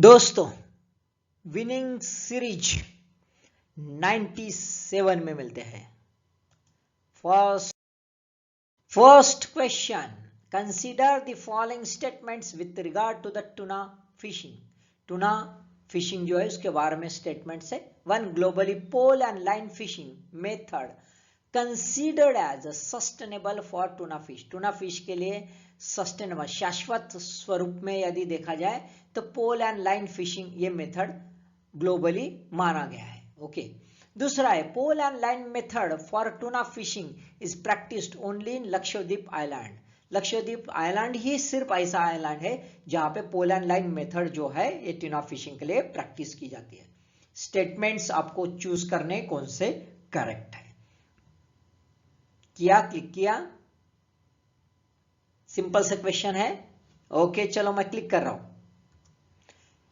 दोस्तों winning series 97 में मिलते हैं। First question, consider the following statements with regard to the tuna fishing. Tuna fishing जो है उसके बारे में स्टेटमेंट्स है। One, globally pole and line fishing method considered as sustainable for tuna fish. Tuna fish के लिए सस्टेनेबल शाश्वत स्वरूप में यदि देखा जाए तो पोल एंड लाइन फिशिंग ये मेथड ग्लोबली माना गया है। ओके दूसरा है, pole and line method for tuna fishing is practised only in Lakshadweep island. Lakshadweep island ही सिर्फ ऐसा आइलैंड है जहां पे पोल एंड लाइन मेथड जो है ये टूना फिशिंग के लिए प्रैक्टिस की जाती है। स्टेटमेंट्स आपको चूज करने कौन से करेक्ट है। किया, क्लिक किया, सिंपल से क्वेश्चन है। ओके चलो मैं क्लिक कर रहा हूं।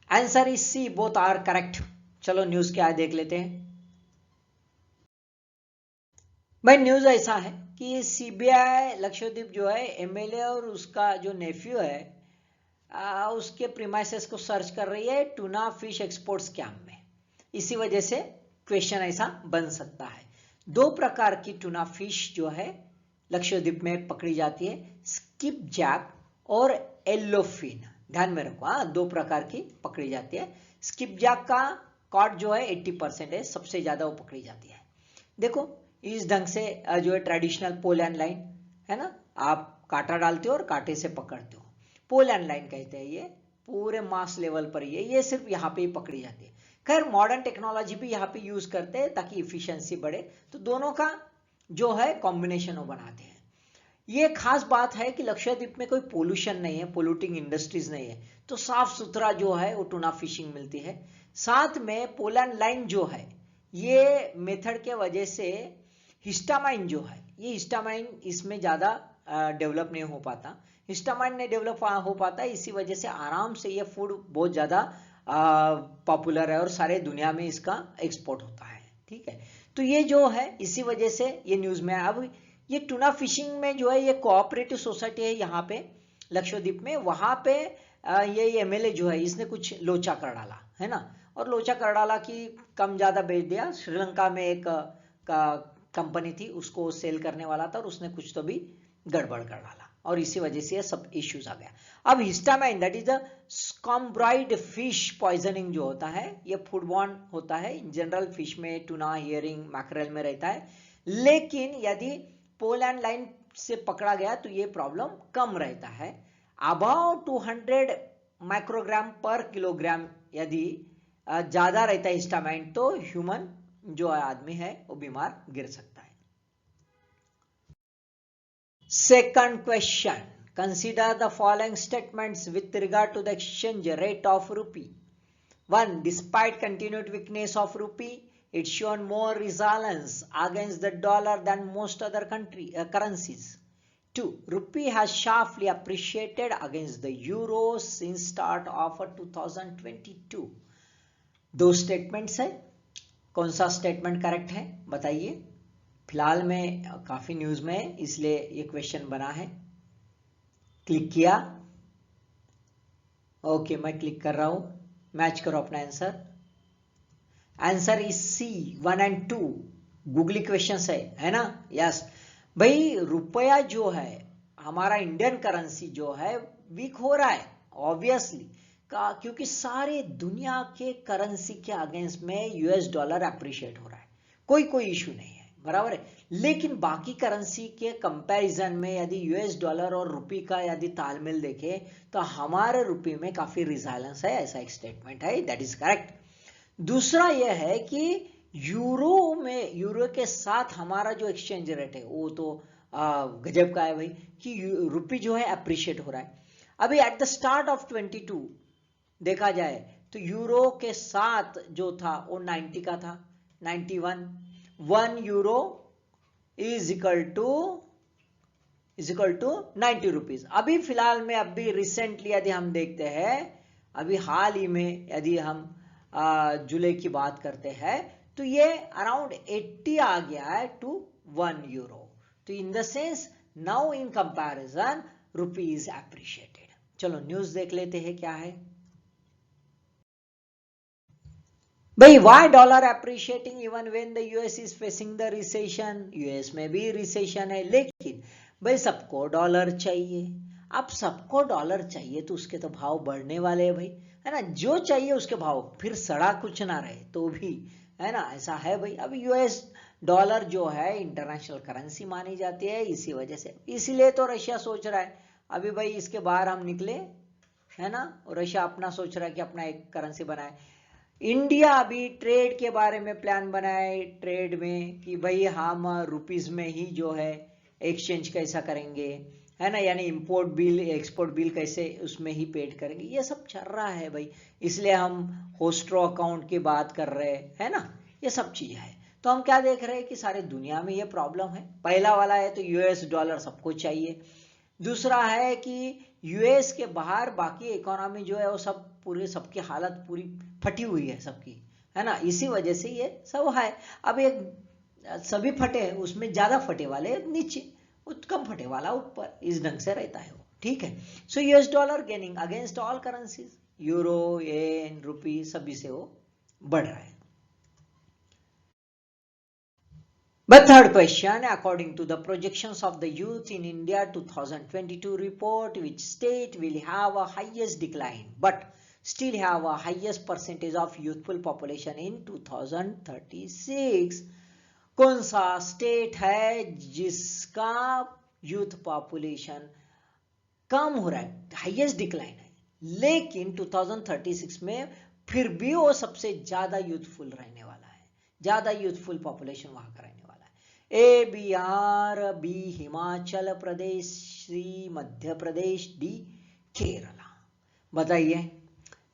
Answer is C, both are correct. चलो न्यूज क्या है देख लेते हैं। भाई न्यूज ऐसा है कि सीबीआई लक्षद्वीप जो है एमएलए और उसका जो नेफ्यू है उसके प्रीमाइसेस को सर्च कर रही है टूना फिश एक्सपोर्ट स्कैम में। इसी वजह से क्वेश्चन ऐसा बन सकता है। दो प्रकार की टूना फिश जो है लक्षद्वीप में पकड़ी जाती है, स्किप जैक और येलोफिन। ध्यान में रखो, दो प्रकार की पकड़ी जाती है। स्किप जैक का कॉट जो है 80% है, सबसे ज्यादा वो पकड़ी जाती है। देखो इस ढंग से जो है ट्रेडिशनल पोल एंड लाइन है ना, आप कांटा डालते हो और कांटे से पकड़ते हो, पोल एंड लाइन कहते हैं। ये पूरे मास लेवल पर ये सिर्फ यहाँ पे ही पकड़ी जाती है। खैर मॉडर्न टेक्नोलॉजी भी यहाँ पे यूज करते हैं ताकि इफिशियंसी बढ़े, तो दोनों का जो है कॉम्बिनेशन वो बनाते हैं। ये खास बात है कि लक्षद्वीप में कोई पोल्यूशन नहीं है, पोल्यूटिंग इंडस्ट्रीज नहीं है, तो साफ सुथरा जो है वो टूना फिशिंग मिलती है। साथ में पोल एंड लाइन जो है ये मेथड के वजह से हिस्टामाइन जो है, ये हिस्टामाइन इसमें ज्यादा डेवलप नहीं हो पाता। हिस्टामाइन नहीं डेवलप हो पाता, इसी वजह से आराम से ये फूड बहुत ज्यादा पॉपुलर है और सारे दुनिया में इसका एक्सपोर्ट होता है। ठीक है, तो ये जो है इसी वजह से ये न्यूज में। अब ये टूना फिशिंग में जो है ये कोऑपरेटिव सोसाइटी है यहाँ पे लक्षद्वीप में, वहां पे ये एमएलए जो है इसने कुछ लोचा कर डाला है ना, और लोचा कर डाला कि कम ज्यादा बेच दिया। श्रीलंका में एक कंपनी थी, उसको सेल करने वाला था और उसने कुछ तो भी गड़बड़ कर डाला और इसी वजह से ये सब इश्यूज आ गया। अब histamine that is the scombroid fish poisoning जो होता है ये फूडबॉर्न होता है। इन जनरल फिश में टूना, हियरिंग, मैकरेल में रहता है, लेकिन यदि पोल एंड लाइन से पकड़ा गया तो ये प्रॉब्लम कम रहता है। अबाउट 200 माइक्रोग्राम पर किलोग्राम यदि ज्यादा रहता है हिस्टामाइन तो ह्यूमन जो आदमी है वो बीमार गिर सकता है। Second question, consider the following statements with regard to the exchange rate of rupee. One, despite continued weakness of rupee, it's shown more resilience against the dollar than most other currencies. 2, rupee has sharply appreciated against the euro since start of 2022. दो statements है, कौन सा statement correct है बताइए। फिलहाल में काफी news में है इसलिए ये क्वेश्चन बना है। क्लिक किया, ओके मैं क्लिक कर रहा हूं, मैच करो अपना आंसर। आंसर इज सी, 1 और 2 गूगली क्वेश्चन है ना। यस भाई, रुपया जो है हमारा इंडियन करेंसी जो है वीक हो रहा है ऑब्वियसली क्योंकि सारे दुनिया के करेंसी के अगेंस्ट में यूएस डॉलर अप्रिशिएट हो रहा है, कोई इशू नहीं है, बराबर है। लेकिन बाकी करेंसी के कंपैरिजन में यदि यूएस डॉलर और रुपी का यदि तालमेल देखें तो हमारे रुपये में काफी रिजाइलेंस है, ऐसा एक स्टेटमेंट है, दैट इज करेक्ट। दूसरा यह है कि यूरो के साथ हमारा जो एक्सचेंज रेट है वो तो गजब का है भाई, कि रुपी जो है अप्रिशिएट हो रहा है। अभी एट द स्टार्ट ऑफ 22 देखा जाए तो यूरो के साथ जो था वो 90 का था, 91। 1 euro is equal to 90 rupees. अभी फिलहाल में अभी रिसेंटली यदि हम देखते हैं, अभी हाल ही में यदि हम जुलाई की बात करते हैं तो ये अराउंड 80 आ गया है टू 1 यूरो। तो in the sense now in comparison rupee is appreciated. चलो न्यूज देख लेते हैं क्या है। भाई why dollar appreciating even when the US is facing the recession, US में भी रिसेशन है, लेकिन भाई सबको डॉलर चाहिए। अब सबको डॉलर चाहिए तो उसके तो भाव बढ़ने वाले हैं भाई, है ना, जो चाहिए उसके भाव, फिर सड़ा कुछ ना रहे तो भी, है ना, ऐसा है भाई। अब यूएस डॉलर जो है इंटरनेशनल करेंसी मानी जाती है, इसी वजह से, इसीलिए तो रशिया सोच रहा है अभी भाई इसके बाहर हम निकले, है ना, रशिया अपना सोच रहा है कि अपना एक करेंसी बनाए। इंडिया अभी ट्रेड के बारे में प्लान बनाए, ट्रेड में कि भाई हम रुपीज में ही जो है एक्सचेंज कैसा करेंगे, है ना, यानी इंपोर्ट बिल एक्सपोर्ट बिल कैसे उसमें ही पेड करेंगे, ये सब चल रहा है भाई। इसलिए हम होस्ट्रो अकाउंट की बात कर रहे हैं, है ना, ये सब चीज है। तो हम क्या देख रहे हैं कि सारे दुनिया में ये प्रॉब्लम है। पहला वाला है तो यूएस डॉलर सबको चाहिए, दूसरा है कि यूएस के बाहर बाकी इकोनॉमी जो है वो सब पूरे, सबकी हालत पूरी फटी हुई है सबकी, है ना, इसी वजह से ये सब है। अब एक सभी फटे, उसमें ज्यादा फटे वाले नीचे, कम फटे वाला ऊपर, इस ढंग से रहता है वो, ठीक है। So US dollar gaining against all currencies, euro, yen, rupee, सभी से वो बढ़ रहा है। But third question, according to the projections of the Youth in India 2022 report, which state will have a highest decline but still have a highest percentage of youthful population in 2036? कौन सा state है जिसका youth population कम हो रहा है, highest decline है, लेकिन 2036 में फिर भी वो सबसे ज्यादा यूथफुल रहने वाला है, ज्यादा यूथफुल पॉपुलेशन वहां का रहने वाला है? ए बिहार, बी हिमाचल प्रदेश, सी मध्य प्रदेश, डी केरला। बताइए,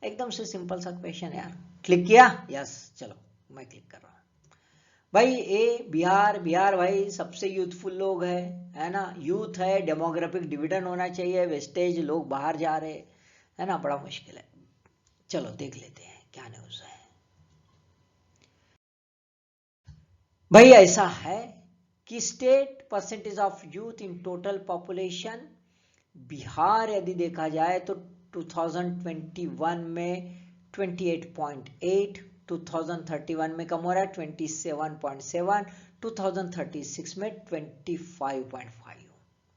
एकदम से सिंपल सा क्वेश्चन यार। क्लिक किया? यस, चलो मैं क्लिक कर रहा हूं भाई। ए बिहार, बिहार भाई सबसे यूथफुल लोग है ना, यूथ है, डेमोग्राफिक डिविडेंड होना चाहिए, वेस्टेज, लोग बाहर जा रहे, है ना, बड़ा मुश्किल है। चलो देख लेते हैं क्या न्यूज है भाई। ऐसा है कि state percentage of youth in total population, Bihar यदि देखा जाए तो 2021 में 28.8, 2031 में कम हो रहा है 27.7, 2036 में 25.5,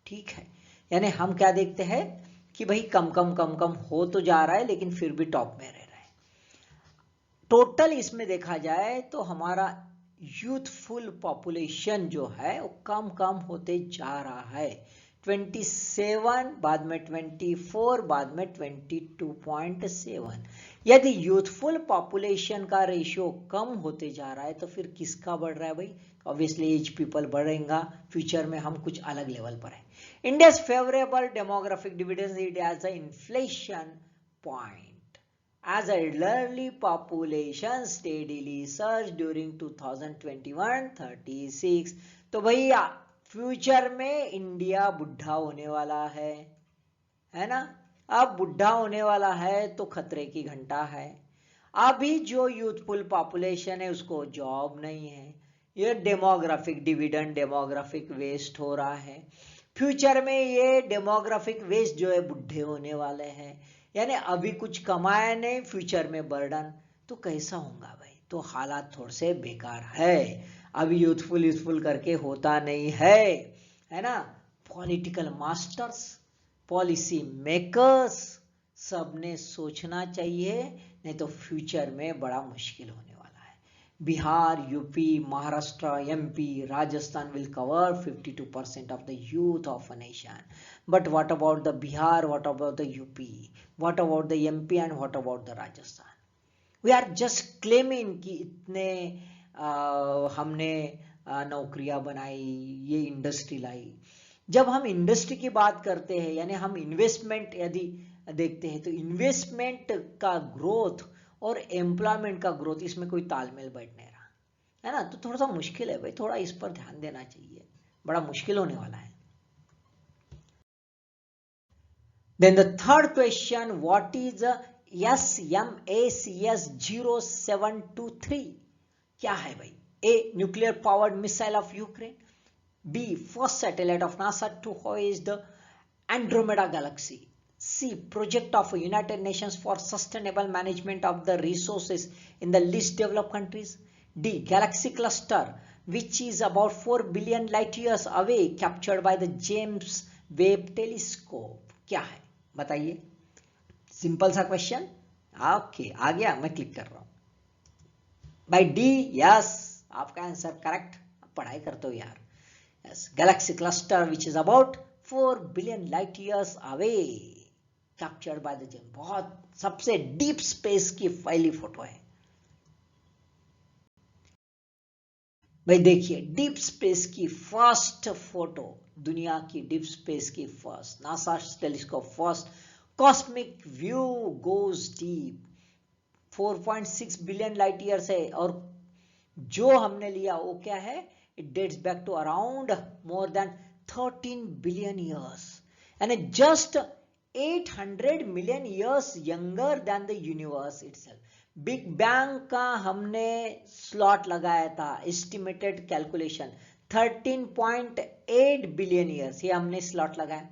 ठीक है। यानी हम क्या देखते हैं कि भाई कम कम कम कम हो तो जा रहा है, लेकिन फिर भी टॉप में रह रहा है। टोटल इसमें देखा जाए तो हमारा यूथफुल पॉपुलेशन जो है वो कम कम होते जा रहा है। 27, बाद में 24, बाद में 22.7। यदि यूथफुल पॉपुलेशन का रेशियो कम होते जा रहा है तो फिर किसका बढ़ रहा है भाई? ऑब्वियसली एज पीपल बढ़ेगा, फ्यूचर में हम कुछ अलग लेवल पर है। India's favourable demographic dividend it as a inflection point as a elderly population steadily surged during 2021-36। तो भैया फ्यूचर में इंडिया बुढ़ा होने वाला है ना। अब बुढ़ा होने वाला है तो खतरे की घंटा है। अभी जो यूथफुल पॉपुलेशन है उसको जॉब नहीं है, ये डेमोग्राफिक डिविडेंड, डेमोग्राफिक वेस्ट हो रहा है। फ्यूचर में ये डेमोग्राफिक वेस्ट जो है बुढ़े होने वाले हैं, यानी अभी कुछ कमाया नहीं, फ्यूचर में बर्डन, तो कैसा होगा भाई? तो हालात थोड़े से बेकार है। अभी यूथफुल करके होता नहीं है ना। पॉलिटिकल मास्टर्स, पॉलिसी मेकर्स, सबने सोचना चाहिए, नहीं तो फ्यूचर में बड़ा मुश्किल होने वाला है। Bihar, UP, Maharashtra, MP, Rajasthan will cover 52% of the youth of a nation. But what about the Bihar? What about the UP? What about the MP? And what about the Rajasthan? We are just claiming कि इतने हमने नौकरियां बनाई, ये industry लाई। जब हम industry की बात करते हैं, यानी हम इन्वेस्टमेंट यदि देखते हैं, तो इन्वेस्टमेंट का ग्रोथ और एम्प्लॉयमेंट का ग्रोथ, इसमें कोई तालमेल बैठ नहीं रहा है ना। तो थोड़ा सा मुश्किल है भाई, थोड़ा इस पर ध्यान देना चाहिए, बड़ा मुश्किल होने वाला है। Then the third question, what is SMACS 0723? क्या है भाई? A, nuclear powered missile of Ukraine. B, first satellite of NASA to hoist the Andromeda galaxy. C. Project of United Nations for Sustainable Management of the Resources in the least developed countries. D. Galaxy cluster, which is about 4 billion light years away, captured by the James Webb Telescope. क्या है बताइए? Simple सा question. Okay, आ गया, मैं click कर रहा हूं. Bye D, yes, आपका आंसर करेक्ट. पढ़ाई करते हो यार. Yes, Galaxy cluster which is about 4 billion light years away, captured by the James. बहुत सबसे डीप स्पेस की पहली फोटो है भाई. देखिए, डीप स्पेस की फर्स्ट फोटो, दुनिया की डीप स्पेस की first, NASA telescope first cosmic view goes deep. 4.6 billion light years है, और जो हमने लिया वो क्या है? It dates back to around more than 13 billion years, and just 800 million years younger than the universe itself. Big bang का हमने स्लॉट लगाया था, एस्टिमेटेड कैलकुलेशन 13.8 बिलियन ईयर्स, ये हमने स्लॉट लगाया.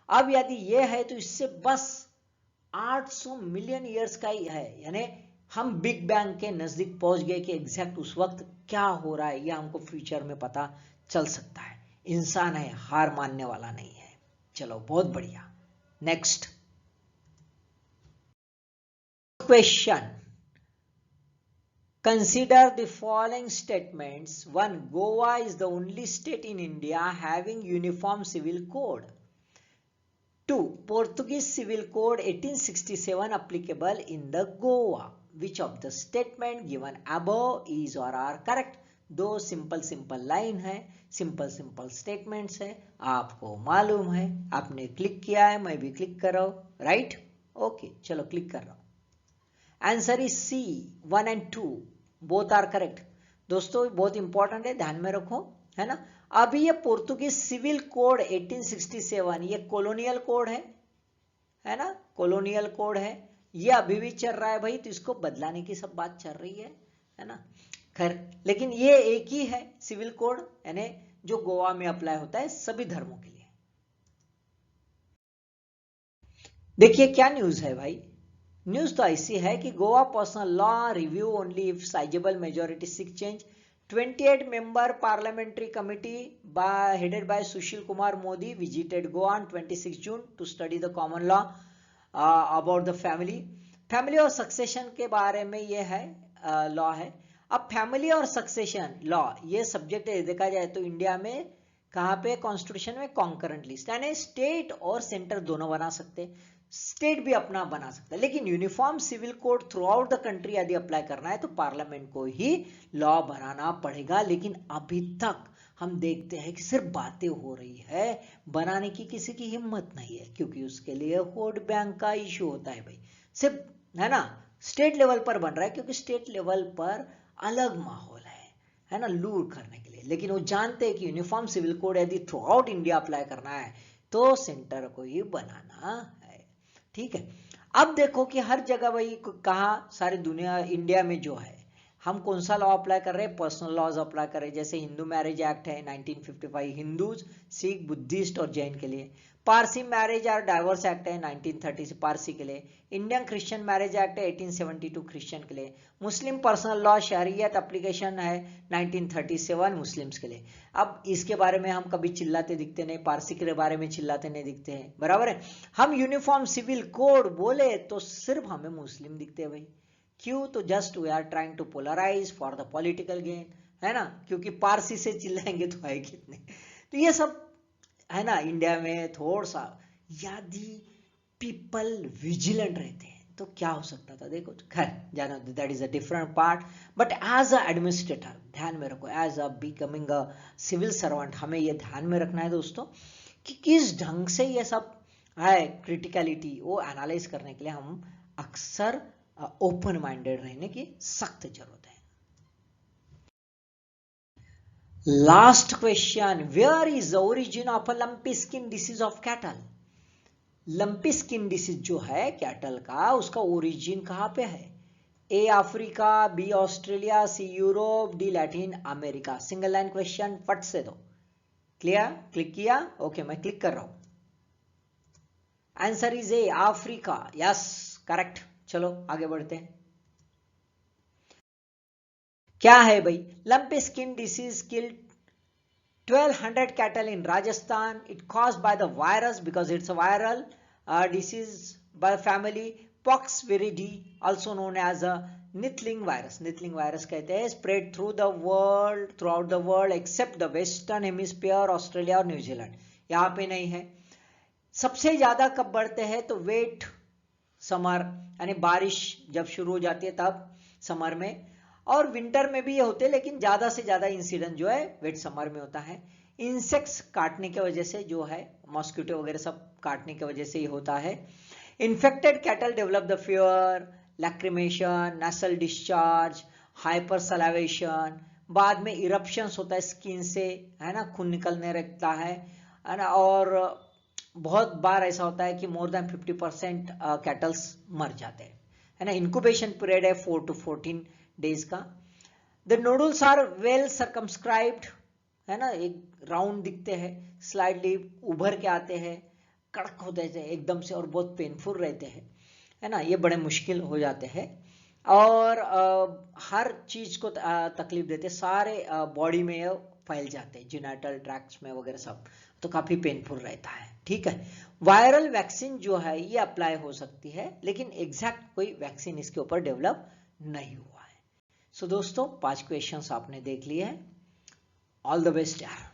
अब यदि ये है तो इससे बस 800 मिलियन ईयर्स का ही है, यानी हम बिग बैंग के नजदीक पहुंच गए कि एग्जैक्ट उस वक्त क्या हो रहा है, यह हमको फ्यूचर में पता चल सकता है. इंसान है, हार मानने वाला नहीं है. चलो, बहुत बढ़िया. Next question. Consider the following statements. 1. Goa is the only state in India having uniform civil code. 2. Portuguese Civil Code 1867 applicable in the Goa. Which of the statement given above is or are correct? दो simple line है, simple statements है, आपको मालूम है, आपने click किया है, मैं भी क्लिक कर रहा हूं. राइट? ओके, चलो क्लिक कर रहा हूं. Answer is C, 1 and 2 both are correct. दोस्तों, बहुत इंपॉर्टेंट है, ध्यान में रखो, है ना. अभी ये पोर्तुगीज सिविल कोड 1867, ये कॉलोनियल कोड है ना, कॉलोनियल कोड है, ये अभी भी चल रहा है भाई, तो इसको बदलाने की सब बात चल रही है ना. खैर, लेकिन ये एक ही है सिविल कोड, यानी जो गोवा में अप्लाई होता है सभी धर्मों के लिए. देखिए क्या न्यूज है भाई. न्यूज तो ऐसी है कि Goa personal law review only if sizeable majority sick change. 28 member parliamentary committee headed by Sushil Kumar Modi visited Goa on 26 June to study the common law about the family और succession के बारे में ये है लॉ है. अब family और succession law ये सब्जेक्ट देखा जाए तो इंडिया में कहाँ पे? कॉन्स्टिट्यूशन में कॉन्करेंट लिस्ट, यानी स्टेट और सेंटर दोनों बना सकते हैं. स्टेट भी अपना बना सकता है, लेकिन uniform civil code throughout the country यदि अप्लाई करना है तो पार्लियामेंट को ही लॉ बनाना पड़ेगा. लेकिन अभी तक हम देखते हैं कि सिर्फ बातें हो रही है, बनाने की किसी की हिम्मत नहीं है, क्योंकि उसके लिए वोट बैंक का इश्यू होता है भाई. सिर्फ, है ना, स्टेट लेवल पर बन रहा है, क्योंकि स्टेट लेवल पर अलग माहौल है ना, लूट करने के लिए. लेकिन वो जानते हैं कि यूनिफॉर्म सिविल कोड यदि थ्रू आउट इंडिया अप्लाई करना है तो सेंटर को ही बनाना है. ठीक है. अब देखो कि हर जगह भाई कहा, सारी दुनिया, इंडिया में जो है, हम कौन सा लॉ अप्लाई कर रहे हैं? पर्सनल लॉज अप्लाई कर रहे हैं. जैसे हिंदू मैरिज एक्ट है 1955, हिंदूज, सिख, बुद्धिस्ट और जैन के लिए. पारसी मैरिज और डाइवोर्स एक्ट है 1930 से पारसी के लिए. इंडियन क्रिश्चियन मैरिज एक्ट है 1872 क्रिश्चियन के लिए. मुस्लिम पर्सनल लॉ शरीयत एप्लीकेशन है 1937 मुस्लिम्स के लिए. अब इसके बारे में हम कभी चिल्लाते दिखते नहीं, पारसी के बारे में चिल्लाते नहीं दिखते हैं, बराबर है. हम यूनिफॉर्म सिविल कोड बोले तो सिर्फ हमें मुस्लिम दिखते हैं भाई. क्यों? तो just we are trying to polarise for the political gain, है ना, क्योंकि पारसी से चिल्लाएंगे तो है कितने. तो ये सब है ना, इंडिया में थोड़ा सा यदि पीपल विजिलेंट रहते हैं तो क्या हो सकता था. देखो, खैर जानो, that is a different part. But as a administrator ध्यान में रखो, as a becoming a civil servant, हमें ये ध्यान में रखना है दोस्तों कि किस ढंग से ये सब है क्रिटिकलिटी, वो एनालाइज करने के लिए हम अक्सर ओपन माइंडेड रहने की सख्त जरूरत है. Last question. Where is the origin of a lumpy skin disease of cattle? Lumpy skin disease जो है कैटल का, उसका ओरिजिन कहां पे है? A Africa, B Australia, C Europe, D Latin America. Single line question, फट से दो. क्लियर? क्लिक किया? ओके, मैं क्लिक कर रहा हूं. Answer is A, Africa. Yes, correct. चलो आगे बढ़ते हैं। क्या है भाई? Lumpy skin disease killed 1200 cattle in Rajasthan. It caused by the virus because it's a viral disease by family Poxviridae, also known as a Nithling virus. Nithling virus कहते हैं, spread throughout the world except the Western Hemisphere, Australia और New Zealand. यहाँ पे नहीं है। सबसे ज्यादा कब बढ़ते हैं? तो वेट समर, यानी बारिश जब शुरू हो जाती है तब समर में, और विंटर में भी ये होते हैं, लेकिन ज्यादा से ज्यादा इंसिडेंट जो है वेट समर में होता है। इंसेक्ट्स काटने की वजह से जो है, मॉस्किटो वगैरह सब काटने की वजह से ये होता है। Infected cattle develop the fever, lacrimation, नसल डिस्चार्ज, हाइपर सलावेशन, बाद में इरप्शंस होता है स्किन से, है ना, खून निकलने लगता है ना, और बहुत बार ऐसा होता है कि मोर देन 50% कैटल्स मर जाते हैं, है ना। इंक्यूबेशन पीरियड है 4 to 14 डेज का। The nodules are well circumscribed, है ना, एक राउंड दिखते हैं, स्लाइडली उभर के आते हैं, कड़क होते हैं एकदम से और बहुत पेनफुल रहते हैं, है ना, ये बड़े मुश्किल हो जाते हैं और हर चीज को तकलीफ देते, सारे बॉडी में फैल जाते हैं, जेनिटल ट्रैक्ट्स में वगैरह सब, तो काफी पेनफुल रहता है। ठीक है, वायरल वैक्सीन जो है ये अप्लाई हो सकती है, लेकिन एग्जैक्ट कोई वैक्सीन इसके ऊपर डेवलप नहीं हुआ है। सो दोस्तों 5 क्वेश्चंस आपने देख लिए हैं। ऑल द बेस्ट यार।